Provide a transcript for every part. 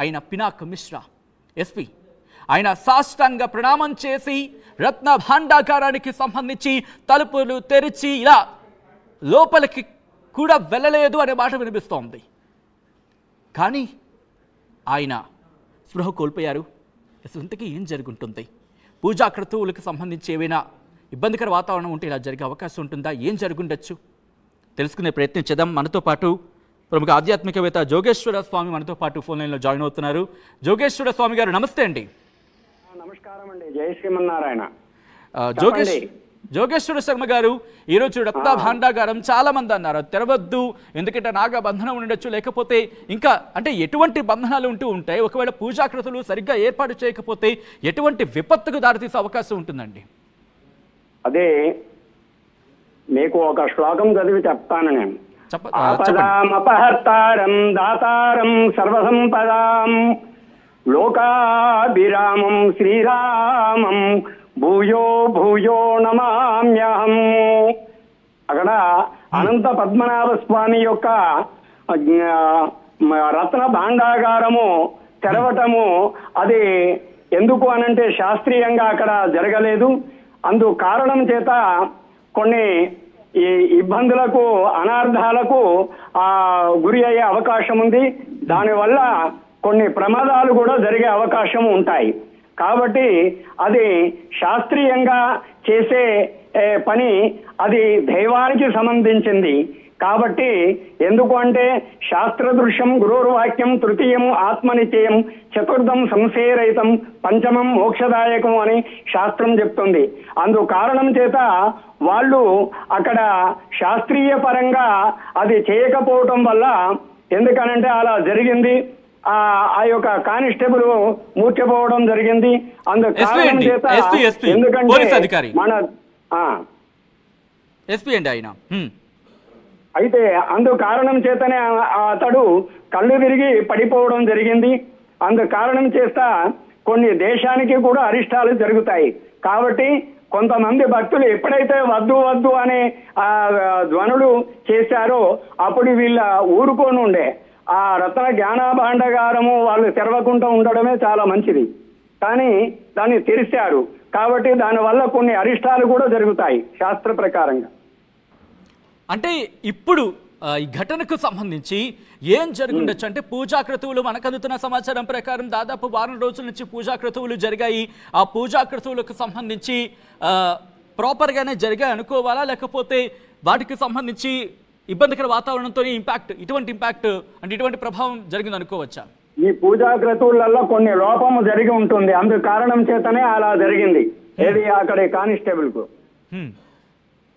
అయిన పినాక్ మిశ్రా ఎస్పీ. ఆయన సాష్టాంగ ప్రణామం చేసి రత్న భాండాగారానికి సంబంధించి తలుపులు తెరిచి ఇలా లోపలికి కూడా వెళ్ళలేదు అనే మాట వినిపిస్తోంది. కానీ ఆయన స్పృహ కోల్పోయారు. ఇంతకీ ఏం జరుగుంటుంది? పూజా క్రతువులకు సంబంధించి ఏవైనా ఇబ్బందికర వాతావరణం ఉంటే ఇలా జరిగే అవకాశం ఉంటుందా? ఏం జరుగుండొచ్చు తెలుసుకునే ప్రయత్నం చేద్దాం. మనతో పాటు ప్రముఖ ఆధ్యాత్మికవేత్త జోగేశ్వర స్వామి మనతో పాటు ఫోన్ లైన్లో జాయిన్ అవుతున్నారు. జోగేశ్వర స్వామి గారు నమస్తే అండి. నమస్కారం అండి. జై శ్రీమన్నారాయణ. జోగేశ్వర శర్మ గారు, ఈరోజు రత్న భాండాగారం చాలా మంది అన్నారు తెరవద్దు, ఎందుకంటే నాగా బంధనం ఉండొచ్చు, లేకపోతే ఇంకా అంటే ఎటువంటి బంధనాలు ఉంటూ ఉంటాయి, ఒకవేళ పూజాకృతులు సరిగ్గా ఏర్పాటు చేయకపోతే ఎటువంటి విపత్తుకు దారితీసే అవకాశం ఉంటుందండి? అదే మీకు ఒక శ్లోకం చదివి చెప్తాను నేను. ఆపదామపహర్తారం దాతారం సర్వసంపదాం లోకాభిరామం శ్రీరామం భూయో భూయో నమామ్యహం. అక్కడ అనంత పద్మనాభ స్వామి యొక్క రత్న భాండాగారము తెరవటము అది ఎందుకు అనంటే శాస్త్రీయంగా అక్కడ జరగలేదు. అందు కారణం చేత కొన్ని ఈ ఇబ్బందులకు అనార్థాలకు గురి అయ్యే అవకాశం ఉంది. దానివల్ల కొన్ని ప్రమాదాలు కూడా జరిగే అవకాశం ఉంటాయి. కాబట్టి అది శాస్త్రీయంగా చేసే పని, అది దైవానికి సంబంధించింది. కాబట్టి ఎందుకు అంటే శాస్త్రదృశ్యం గురోర్వాక్యం తృతీయం ఆత్మనిత్యం చతుర్థం సంశయరహితం పంచమం మోక్షదాయకం అని శాస్త్రం చెప్తుంది. అందు కారణం చేత వాళ్ళు అక్కడ శాస్త్రీయ పరంగా అది చేయకపోవటం వల్ల ఎందుకనంటే అలా జరిగింది. ఆ యొక్క కానిస్టేబుల్ మూర్చపోవడం జరిగింది. అందు కారణం చేత ఎందుకంటే మన ఎస్పీ అండి ఆయన అయితే అందు కారణం చేతనే అతడు కళ్ళు తిరిగి పడిపోవడం జరిగింది. అందు కారణం చేస్తా కొన్ని దేశానికి కూడా అరిష్టాలు జరుగుతాయి. కాబట్టి కొంతమంది భక్తులు ఎప్పుడైతే వద్దు వద్దు అనే ధ్వనులు చేశారో అప్పుడు వీళ్ళ ఊరుకొని ఉండే ఆ రత్న జ్ఞానభాండాగారము వాళ్ళు తెరవకుండా ఉండడమే చాలా మంచిది. కానీ దాన్ని తెరిచారు కాబట్టి దానివల్ల కొన్ని అరిష్టాలు కూడా జరుగుతాయి శాస్త్ర ప్రకారంగా. అంటే ఇప్పుడు ఈ ఘటనకు సంబంధించి ఏం జరుగుండొచ్చు అంటే పూజా క్రతువులు మనకు అందుతున్న సమాచారం ప్రకారం దాదాపు వారం రోజుల నుంచి పూజా క్రతువులు జరిగాయి. ఆ పూజా క్రతువులకు సంబంధించి ప్రాపర్గానే జరిగాయి అనుకోవాలా, లేకపోతే వాటికి సంబంధించి ఇబ్బందికర వాతావరణంతో ఇటువంటి ఇంపాక్ట్ అంటే ఇటువంటి ప్రభావం జరిగింది అనుకోవచ్చా? ఈ పూజా క్రతువులలో కొన్ని లోపము జరిగి ఉంటుంది. అందుకు కారణం చేతనే అలా జరిగింది. ఏది అక్కడ కానిస్టేబుల్ కు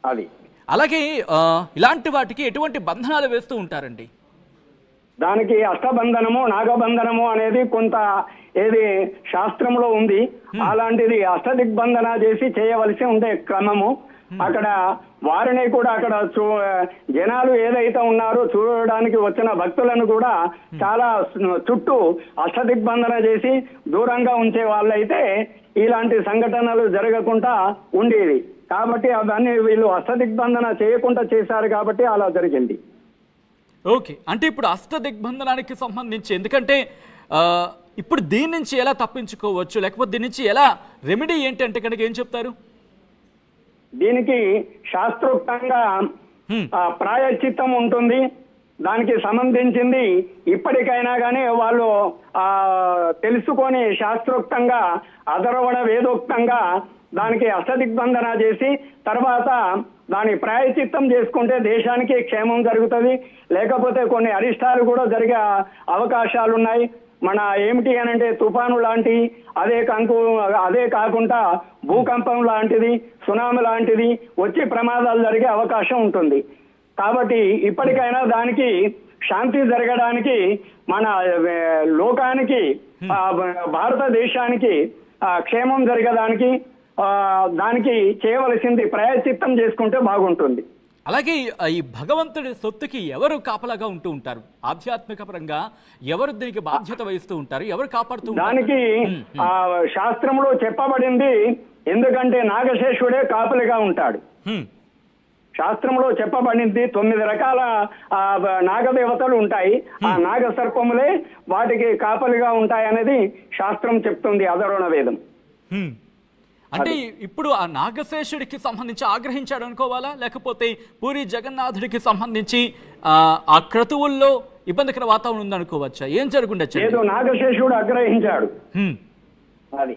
అది. అలాగే ఇలాంటి వాటికి ఎటువంటి బంధనాలు వేస్తూ ఉంటారండి? దానికి అష్టబంధనము నాగబంధనము అనేది కొంత ఏది శాస్త్రంలో ఉంది. అలాంటిది అష్టదిగ్బంధన చేసి చేయవలసి ఉండే క్రమము. అక్కడ వారిని కూడా అక్కడ జనాలు ఏదైతే ఉన్నారో చూడడానికి వచ్చిన భక్తులను కూడా చాలా చుట్టూ అష్టదిగ్బంధన చేసి దూరంగా ఉంచే వాళ్ళైతే ఇలాంటి సంఘటనలు జరగకుండా ఉండేది. కాబట్టి అవన్నీ వీళ్ళు అష్టదిగ్బంధన చేయకుండా చేశారు కాబట్టి అలా జరిగింది. ఓకే, అంటే ఇప్పుడు అష్టదిగ్బంధనానికి సంబంధించి ఎందుకంటే ఇప్పుడు దీని నుంచి ఎలా తప్పించుకోవచ్చు, లేకపోతే దీని నుంచి ఎలా రెమెడీ ఏంటి అంటే కనుక ఏం చెప్తారు? దీనికి శాస్త్రోక్తంగా ప్రాయశ్చిత్తం ఉంటుంది. దానికి సంబంధించింది ఇప్పటికైనా కానీ వాళ్ళు తెలుసుకొని శాస్త్రోక్తంగా అధర్వణ వేదోక్తంగా దానికి అష్టదిగ్బంధన చేసి తర్వాత దాని ప్రాయశ్చిత్తం చేసుకుంటే దేశానికి క్షేమం జరుగుతుంది. లేకపోతే కొన్ని అరిష్టాలు కూడా జరిగే అవకాశాలు ఉన్నాయి. మన ఏమిటి అని అంటే తుఫాను లాంటి అదే కాకుండా భూకంపం లాంటిది సునామీ లాంటిది వచ్చి ప్రమాదాలు జరిగే అవకాశం ఉంటుంది. కాబట్టి ఇప్పటికైనా దానికి శాంతి జరగడానికి మన లోకానికి భారతదేశానికి క్షేమం జరగడానికి దానికి చేయవలసింది ప్రాయశ్చిత్తం చేసుకుంటే బాగుంటుంది. అలాగే ఈ భగవంతుడి సొత్తుకి ఎవరు కాపలాగా ఉంటూ ఉంటారు? ఆధ్యాత్మిక పరంగా ఎవరు దీనికి బాధ్యత వహిస్తూ ఉంటారు? ఎవరు కాపాడుతూ ఉంటారు? దానికి శాస్త్రంలో చెప్పబడింది. ఎందుకంటే నాగశేషుడే కాపలిగా ఉంటాడు. శాస్త్రంలో చెప్పబడింది 9 రకాల నాగదేవతలు ఉంటాయి. ఆ నాగ సర్పములే వాటికి కాపలిగా ఉంటాయి అనేది శాస్త్రం చెప్తుంది, అధర్వణ వేదం. అంటే ఇప్పుడు ఆ నాగశేషుడికి సంబంధించి ఆగ్రహించాడు అనుకోవాలా, లేకపోతే పూరి జగన్నాథుడికి సంబంధించి ఆ క్రతువుల్లో ఇబ్బందికర వాతావరణం ఉందనుకోవచ్చా? ఏం జరుగుండొచ్చు? ఏదో నాగశేషుడు ఆగ్రహించాడు. అది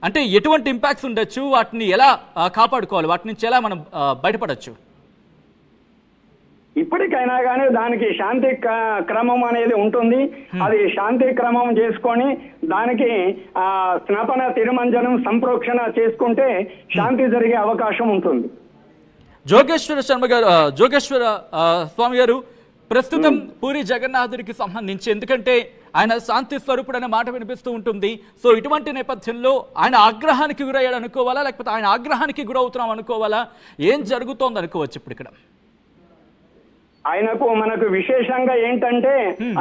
అంటే ఎటువంటి ఇంపాక్ట్స్ ఉండొచ్చు, వాటిని ఎలా కాపాడుకోవాలి, వాటి నుంచి ఎలా మనం బయటపడచ్చు? ఇప్పటికైనా కానీ దానికి శాంతి క్రమం అనేది ఉంటుంది. అది శాంతి క్రమం చేసుకొని దానికి స్నాపన తిరుమంజనం సంప్రోక్షణ చేసుకుంటే శాంతి జరిగే అవకాశం ఉంటుంది. జోగేశ్వర శర్మ గారు, జోగేశ్వర స్వామి గారు, ప్రస్తుతం పూరి జగన్నాథుడికి సంబంధించి, ఎందుకంటే ఆయన శాంతి స్వరూపుడు అనే మాట వినిపిస్తూ ఉంటుంది. సో ఇటువంటి నేపథ్యంలో ఆయన ఆగ్రహానికి గురయ్యాడు అనుకోవాలా, లేకపోతే ఆయన ఆగ్రహానికి గురవుతున్నాం అనుకోవాలా? ఏం జరుగుతోంది అనుకోవచ్చు ఇప్పుడు ఇక్కడ? ఆయనకు మనకు విశేషంగా ఏంటంటే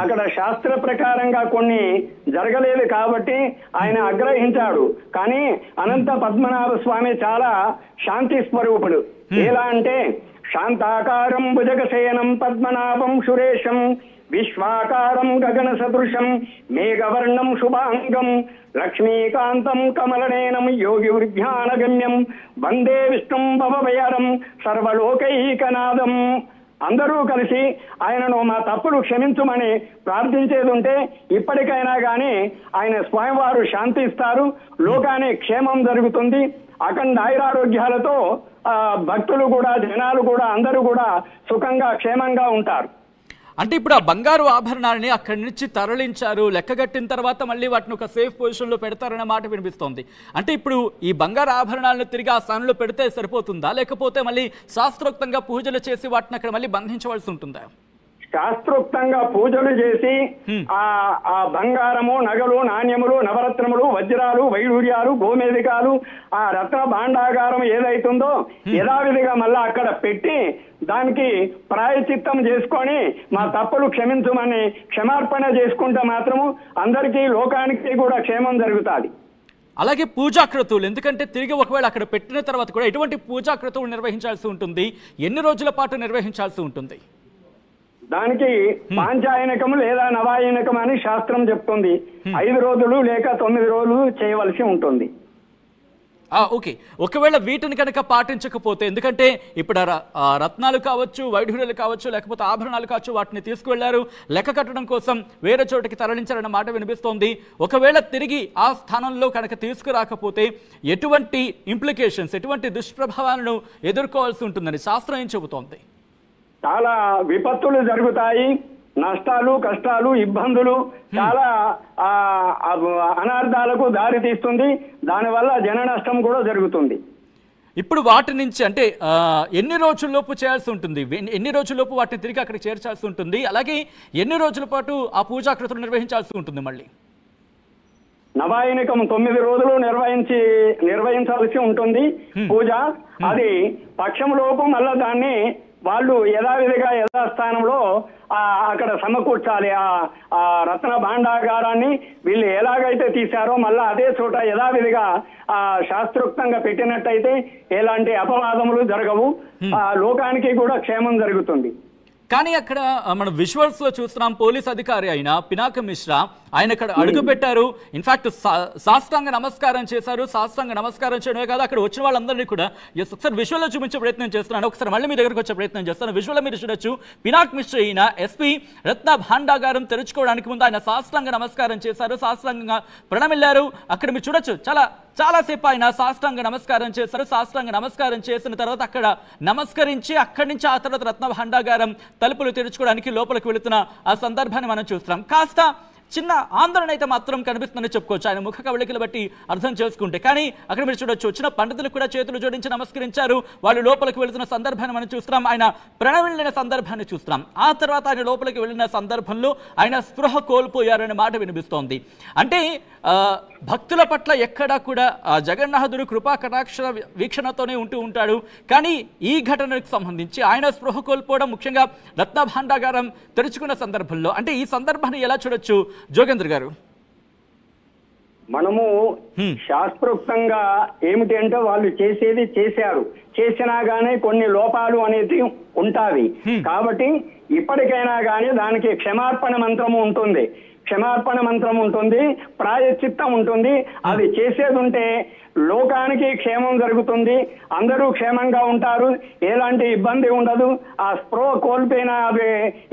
అక్కడ శాస్త్ర ప్రకారంగా కొన్ని జరగలేదు కాబట్టి ఆయన ఆగ్రహించాడు. కానీ అనంత పద్మనాభ స్వామి చాలా శాంతి స్వరూపుడు. ఎలా అంటే శాంతాకారం భుజగశయనం పద్మనాభం సురేశం విశ్వాకారం గగన సదృశం మేఘవర్ణం శుభాంగం లక్ష్మీకాంతం కమలనేనం యోగి వృద్ధ్యానగమ్యం వందే విష్ణుం భవభయరం సర్వలోకైకనాదం. అందరూ కలిసి ఆయనను మా తప్పులు క్షమించమని ప్రార్థించేది ఉంటే ఇప్పటికైనా కానీ ఆయన స్వయంవారు శాంతి ఇస్తారు, లోకానికి క్షేమం జరుగుతుంది. అఖండ ఆయురారోగ్యాలతో భక్తులు కూడా జనాలు కూడా అందరూ కూడా సుఖంగా క్షేమంగా ఉంటారు. అంటే ఇప్పుడు ఆ బంగారు ఆభరణాలని అక్కడి నుంచి తరలించారు, లెక్కగట్టిన తర్వాత మళ్ళీ వాటిని ఒక సేఫ్ పొజిషన్లో పెడతారనే మాట వినిపిస్తోంది. అంటే ఇప్పుడు ఈ బంగారు ఆభరణాలను తిరిగి ఆ స్థానంలో పెడితే సరిపోతుందా, లేకపోతే మళ్ళీ శాస్త్రోక్తంగా పూజలు చేసి వాటిని అక్కడ మళ్ళీ బంధించవలసి ఉంటుందా? శాస్త్రోక్తంగా పూజలు చేసి ఆ బంగారము, నగలు, నాణ్యములు, నవరత్నములు, వజ్రాలు, వైడూర్యాలు, గోమేధికాలు, ఆ రత్న భాండాగారం ఏదైతుందో యథావిధిగా మళ్ళా అక్కడ పెట్టి దానికి ప్రాయచిత్తం చేసుకొని మా తప్పులు క్షమించమని క్షమార్పణ చేసుకుంటే మాత్రము అందరికీ లోకానికి కూడా క్షేమం జరుగుతుంది. అలాగే పూజాక్రతువులు, ఎందుకంటే తిరిగి ఒకవేళ అక్కడ పెట్టిన తర్వాత కూడా ఎటువంటి పూజాక్రతువులు నిర్వహించాల్సి ఉంటుంది, ఎన్ని రోజుల పాటు నిర్వహించాల్సి ఉంటుంది? దానికి పాంచాయనకం లేదా నవాయనకం అని శాస్త్రం చెప్తుంది. 5 రోజులు లేక 9 రోజులు చేయవలసి ఉంటుంది. ఓకే, ఒకవేళ వీటిని కనుక పాటించకపోతే, ఎందుకంటే ఇప్పుడు రత్నాలు కావచ్చు, వైఢూర్యాలు కావచ్చు, లేకపోతే ఆభరణాలు కావచ్చు, వాటిని తీసుకువెళ్లారు, లెక్క కట్టడం కోసం వేరే చోటికి తరలించారన్న మాట వినిపిస్తోంది. ఒకవేళ తిరిగి ఆ స్థానంలో కనుక తీసుకురాకపోతే ఎటువంటి ఇంప్లికేషన్స్, ఎటువంటి దుష్ప్రభావాలను ఎదుర్కోవాల్సి ఉంటుందని శాస్త్రం ఏం చెబుతోంది? చాలా విపత్తులు జరుగుతాయి, నష్టాలు, కష్టాలు, ఇబ్బందులు, చాలా అనార్థాలకు దారి తీస్తుంది. దానివల్ల జన నష్టం కూడా జరుగుతుంది. ఇప్పుడు వాటి నుంచి అంటే ఎన్ని రోజుల్లోపు చేయాల్సి ఉంటుంది, ఎన్ని రోజుల్లోపు వాటిని తిరిగి అక్కడ చేర్చాల్సి ఉంటుంది, అలాగే ఎన్ని రోజుల పాటు ఆ పూజాకృతులు నిర్వహించాల్సి ఉంటుంది? మళ్ళీ నవాయనికం 9 రోజులు నిర్వహించాల్సి ఉంటుంది పూజ. అది పక్షంలోపు మళ్ళా దాన్ని వాళ్ళు యథావిధిగా యథాస్థానంలో అక్కడ సమకూర్చాలి. ఆ రత్న భాండాగారాన్ని వీళ్ళు ఎలాగైతే తీశారో మళ్ళా అదే చోట యథావిధిగా శాస్త్రోక్తంగా పెట్టినట్టయితే ఎలాంటి అపవాదములు జరగవు, లోకానికి కూడా క్షేమం జరుగుతుంది. కానీ అక్కడ మనం విజువల్స్ లో చూస్తున్నాం, పోలీస్ అధికారి అయిన పినాక మిశ్రా ఆయన అక్కడ అడుగు పెట్టారు, ఇన్ఫాక్ట్ సాష్టాంగ నమస్కారం చేశారు. సాష్టాంగ నమస్కారం చేయడమే కాదు, అక్కడ వచ్చిన వాళ్ళందరినీ కూడా ఒకసారి విజువల్ లో చూపించే ప్రయత్నం చేస్తున్నాను. ఒకసారి మళ్ళీ మీ దగ్గరకు వచ్చే ప్రయత్నం చేస్తాను. విజువల్ మీరు చూడొచ్చు, పినాక్ మిశ్రా అయిన ఎస్పీ రత్న భాండాగారం తెరుచుకోవడానికి ముందు ఆయన సాష్టాంగ నమస్కారం చేశారు, సాష్టాంగంగా ప్రణమిల్లారు. అక్కడ మీరు చూడొచ్చు, చాలాసేపు ఆయన సాష్టాంగ నమస్కారం చేశారు. సాష్టాంగ నమస్కారం చేసిన తర్వాత అక్కడ నమస్కరించి అక్కడి నుంచి ఆ తర్వాత రత్న భాండాగారం తలుపులు తెరుచుకోవడానికి లోపలికి వెళుతున్న ఆ సందర్భాన్ని మనం చూస్తున్నాం. కాస్త చిన్న ఆందోళన అయితే మాత్రం కనిపిస్తుందని చెప్పుకోవచ్చు, ఆయన ముఖ కవళికలు బట్టి అర్థం చేసుకుంటే. కానీ అక్కడ మీరు చూడొచ్చు, వచ్చిన పండితులు కూడా చేతులు జోడించి నమస్కరించారు. వాళ్ళు లోపలికి వెళుతున్న సందర్భాన్ని మనం చూస్తున్నాం, ఆయన ప్రణమిల్లిన సందర్భాన్ని చూస్తున్నాం. ఆ తర్వాత ఆయన లోపలికి వెళ్ళిన సందర్భంలో ఆయన స్పృహ కోల్పోయారనే మాట వినిపిస్తోంది. అంటే భక్తుల పట్ల ఎక్కడా కూడా జగన్నాథుడు కృపా కటాక్ష వీక్షణతోనే ఉంటూ ఉంటాడు. కానీ ఈ ఘటనకు సంబంధించి ఆయన స్పృహ కోల్పోవడం, ముఖ్యంగా రత్న భాండాగారం తెరుచుకున్న సందర్భంలో, అంటే ఈ సందర్భాన్ని ఎలా చూడొచ్చు జోగేంద్ర గారు? మనము శాస్త్రోక్తంగా ఏమిటి అంటే వాళ్ళు చేసేది చేశారు, చేసినా గానీ కొన్ని లోపాలు అనేది ఉంటాయి. కాబట్టి ఇప్పటికైనా గానీ దానికి క్షమార్పణ మంత్రము ఉంటుంది, క్షమార్పణ మంత్రం ఉంటుంది, ప్రాయశ్చిత్తం ఉంటుంది. అది చేసేది ఉంటే లోకానికి క్షేమం జరుగుతుంది, అందరూ క్షేమంగా ఉంటారు, ఎలాంటి ఇబ్బంది ఉండదు. ఆ స్ప్రో కోల్పోయిన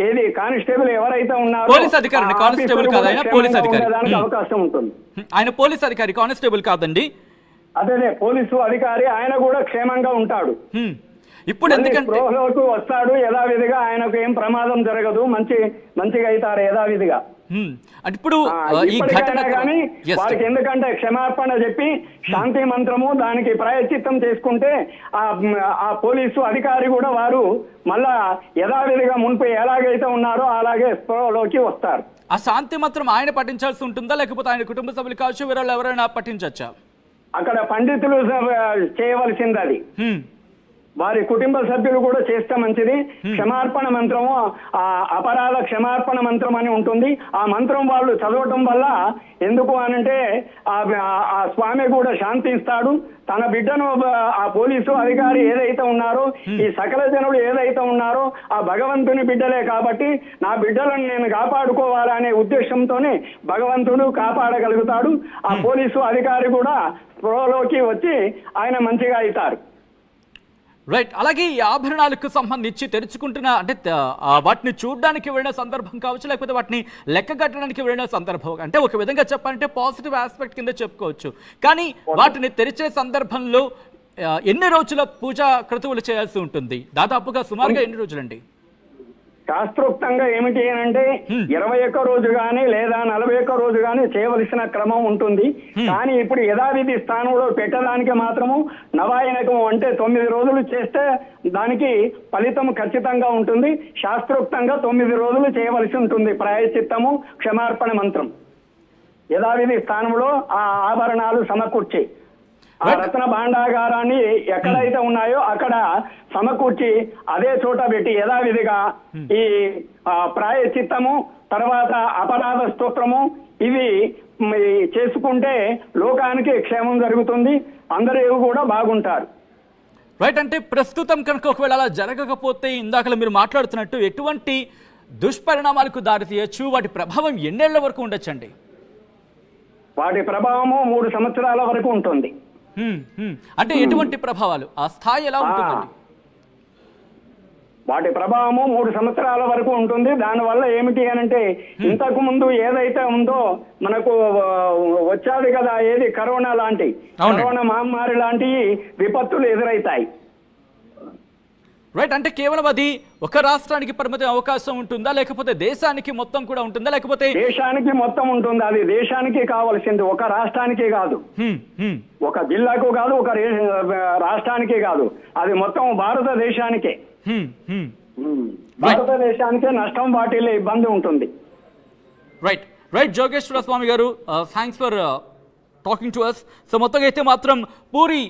ఏది కానిస్టేబుల్ ఎవరైతే ఉన్నారో పోలీస్ అధికారి, కానిస్టేబుల్ కాదు ఆయన, పోలీస్ అధికారి, అవకాశం ఉంటుంది. ఆయన పోలీస్ అధికారి, కానిస్టేబుల్ కాదండి. అదే పోలీసు అధికారి, ఆయన కూడా క్షేమంగా ఉంటాడు. ఇప్పుడు ఎందుకంటే స్ప్రోలోకి వస్తాడు యథావిధిగా, ఆయనకు ఏం ప్రమాదం జరగదు, మంచిగా అవుతారు యథావిధిగా. అంటే ఇప్పుడు ఈ ఘటన కానీ వారికి ఎందుకంటే క్షమాపణ చెప్పి శాంతి మంత్రము దానికి ప్రాయశ్చిత్తం చేసుకుంటే ఆ పోలీసు అధికారి కూడా వారు మళ్ళా యథావిధిగా మున్పు ఎలాగైతే ఉన్నారో అలాగే స్పృహలోకి వస్తారు. ఆ శాంతి మంత్రం ఆయన పఠించాల్సి ఉంటుందా, లేకపోతే ఆయన కుటుంబ సభ్యులు కావచ్చు వీరు ఎవరైనా పఠించచ్చా? అక్కడ పండితులు చేయవలసింది అది, వారి కుటుంబ సభ్యులు కూడా చేస్తే మంచిది. క్షమార్పణ మంత్రము, అపరాధ క్షమార్పణ మంత్రం అని ఉంటుంది. ఆ మంత్రం వాళ్ళు చదవటం వల్ల ఎందుకు అనంటే ఆ స్వామి కూడా శాంతిస్తాడు. తన బిడ్డను ఆ పోలీసు అధికారి ఏదైతే ఉన్నారో, ఈ సకల జనులు ఏదైతే ఉన్నారో ఆ భగవంతుని బిడ్డలే కాబట్టి నా బిడ్డలను నేను కాపాడుకోవాలనే ఉద్దేశంతోనే భగవంతుడు కాపాడగలుగుతాడు. ఆ పోలీసు అధికారి కూడా స్పృహలోకి వచ్చి ఆయన మంచిగా అవుతారు. రైట్. అలాగే ఈ ఆభరణాలకు సంబంధించి తెరుచుకుంటున్న అంటే వాటిని చూడడానికి వెళ్ళిన సందర్భం కావచ్చు, లేకపోతే వాటిని లెక్క కట్టడానికి వెళ్ళిన సందర్భం, అంటే ఒక విధంగా చెప్పాలంటే పాజిటివ్ ఆస్పెక్ట్ కింద చెప్పుకోవచ్చు. కానీ వాటిని తెరిచే సందర్భంలో ఎన్ని రోజుల పూజా క్రతువులు చేయాల్సి ఉంటుంది? దాదాపుగా సుమారుగా ఎన్ని రోజులండి? శాస్త్రోక్తంగా ఏమిటి అంటే 21 రోజు గానీ లేదా 41 రోజు గానీ చేయవలసిన క్రమం ఉంటుంది. కానీ ఇప్పుడు యథావిధి స్థానంలో పెట్టడానికి మాత్రము నవాయనకం అంటే 9 రోజులు చేస్తే దానికి ఫలితం ఖచ్చితంగా ఉంటుంది. శాస్త్రోక్తంగా 9 రోజులు చేయవలసి ఉంటుంది ప్రాయశ్చిత్తము, క్షమార్పణ మంత్రం యథావిధి స్థానంలో ఆ ఆభరణాలు సమకూర్చి ఆ రత్న భాండాగారాన్ని ఎక్కడైతే ఉన్నాయో అక్కడ సమకూర్చి అదే చోట పెట్టి యథావిధిగా ఈ ప్రాయశ్చిత్తము తర్వాత అపరాధ స్తోత్రము ఇవి చేసుకుంటే లోకానికి క్షేమం జరుగుతుంది, అందరూ కూడా బాగుంటారు. రైట్. అంటే ప్రస్తుతం కనుక ఒకవేళ అలా జరగకపోతే ఇందాక మీరు మాట్లాడుతున్నట్టు ఎటువంటి దుష్పరిణామాలకు దారి తీయచ్చు? వాటి ప్రభావం ఎన్నేళ్ల వరకు ఉండొచ్చండి? వాటి ప్రభావము 3 సంవత్సరాల వరకు ఉంటుంది. అంటే ఎటువంటి ప్రభావాలు, ఆ స్థాయి ఎలా ఉంటుందండి? వాటి ప్రభావము 3 సంవత్సరాల వరకు ఉంటుంది. దానివల్ల ఏమిటి అనంటే ఇంతకు ముందు ఏదైతే ఉందో మనకు వచ్చాది కదా, ఏది కరోనా లాంటి, కరోనా మహమ్మారి లాంటి విపత్తులు ఎదురైతాయి. రైట్. అంటే కేవలం అది ఒక రాష్ట్రానికి పరిమిత అవకాశం ఉంటుందా, లేకపోతే దేశానికి మొత్తం కూడా ఉంటుందా, లేకపోతే? దేశానికి మొత్తం ఉంటుంది. అది దేశానికి కావాల్సింది, ఒక రాష్ట్రానికి కాదు, ఒక జిల్లాకు కాదు, ఒక రాష్ట్రానికి కాదు, అది మొత్తం భారతదేశానికే. భారతదేశానికే నష్టం వాటిల్లే ఇబ్బంది ఉంటుంది. Right. Right Jogeshwara Swami garu, thanks for talking to us. So మొత్తంగా అయితే మాత్రం పూరి